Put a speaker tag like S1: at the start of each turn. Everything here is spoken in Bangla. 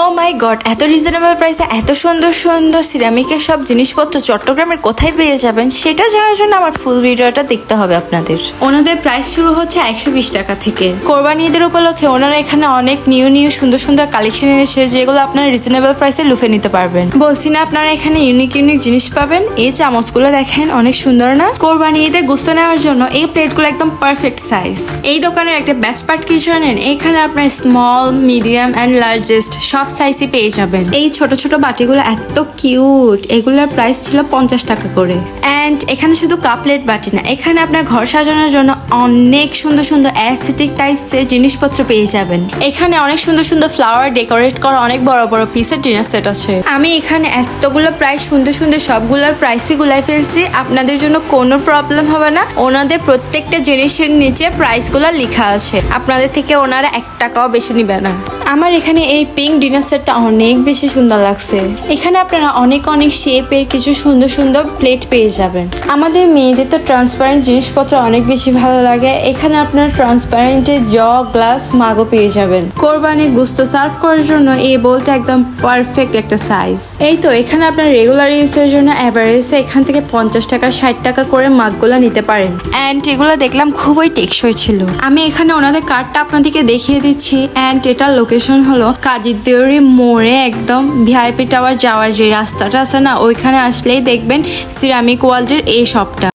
S1: ও মাই গড, এত রিজনেবল প্রাইসে এত সুন্দর সুন্দর সিরামিকের সব জিনিসপত্র চট্টগ্রামের কোথায় পেয়ে যাবেন সেটা জানার জন্য আমার ফুল ভিডিওটা দেখতে হবে আপনাদের। ওনাদের প্রাইস শুরু হচ্ছে 120 টাকা থেকে। কোরবানি ঈদের উপলক্ষে ওনারা এখানে অনেক নিউ সুন্দর সুন্দর কালেকশন এনেছে, যেগুলো আপনারা রিজনেবল প্রাইসে লুফে নিতে পারবেন। বলছি না আপনারা এখানে ইউনিক জিনিস পাবেন। এই চামচগুলো দেখেন অনেক সুন্দর না? কোরবানি ঈদে গোস্ত নেওয়ার জন্য এই প্লেটগুলো একদম পারফেক্ট সাইজ। এই দোকানের একটা বেস্ট পার্ট কি জানেন? এখানে আপনার স্মল, মিডিয়াম এন্ড লার্জেস্ট সব সাইজই পেয়ে যাবেন। এই ছোট ছোট বাটিগুলো এত কিউট, এগুলোর প্রাইস ছিল 50 টাকা করে। এন্ড এখানে শুধু কাপলেট বাটি না, এখানে আপনার ঘর সাজানোর জন্য অনেক সুন্দর সুন্দর অ্যাস্থেটিক টাইপসের জিনিসপত্র পেয়ে যাবেন। এখানে অনেক সুন্দর সুন্দর ফ্লাওয়ার ডেকোরেট করা অনেক বড় বড় পিসের ডিনার সেট আছে। আমি এখানে এতগুলো প্রাইস সুন্দর সুন্দর সবগুলোর প্রাইসই গুলাই ফেলছি, আপনাদের জন্য কোনো প্রবলেম হবে না। ওনাদের প্রত্যেকটা জিনিসের নিচে প্রাইসগুলো লেখা আছে, আপনাদের থেকে ওনারা 1 টাকাও বেশি নিবে না। আমার এখানে এই পিঙ্ক ডিনার সেটটা অনেক বেশি সুন্দর লাগছে। এখানে আপনারা অনেক শেপের কিছু সুন্দর সুন্দর প্লেট পেয়ে যাবেন। আমাদের মেয়েদের তো ট্রান্সপারেন্ট জিনিসপত্র অনেক বেশি ভালো লাগে। এখানে আপনারা ট্রান্সপারেন্টের জগ, গ্লাস, মাগও পেয়ে যাবেন। কোরবানি গোশত সার্ভ করার জন্য এই বোলটা একদম পারফেক্ট একটা সাইজ। এই তো এখানে আপনার রেগুলার ইউজের জন্য এভারেজে এখান থেকে 50 টাকা 60 টাকা করে মাগগুলো নিতে পারেন। অ্যান্ড এগুলো দেখলাম খুবই টেকসই ছিল। আমি এখানে ওনাদের কার্ডটা আপনাদেরকে দেখিয়ে দিচ্ছি। অ্যান্ড এটার লোকেশন হলো কাজীদেউরি মোড়ে, একদম ভিআইপি টাওয়ার যাওয়ার যে রাস্তাটা আছে না, ওইখানে আসলেই দেখবেন সিরামিক ওয়ার্ল্ডের এই শপটা।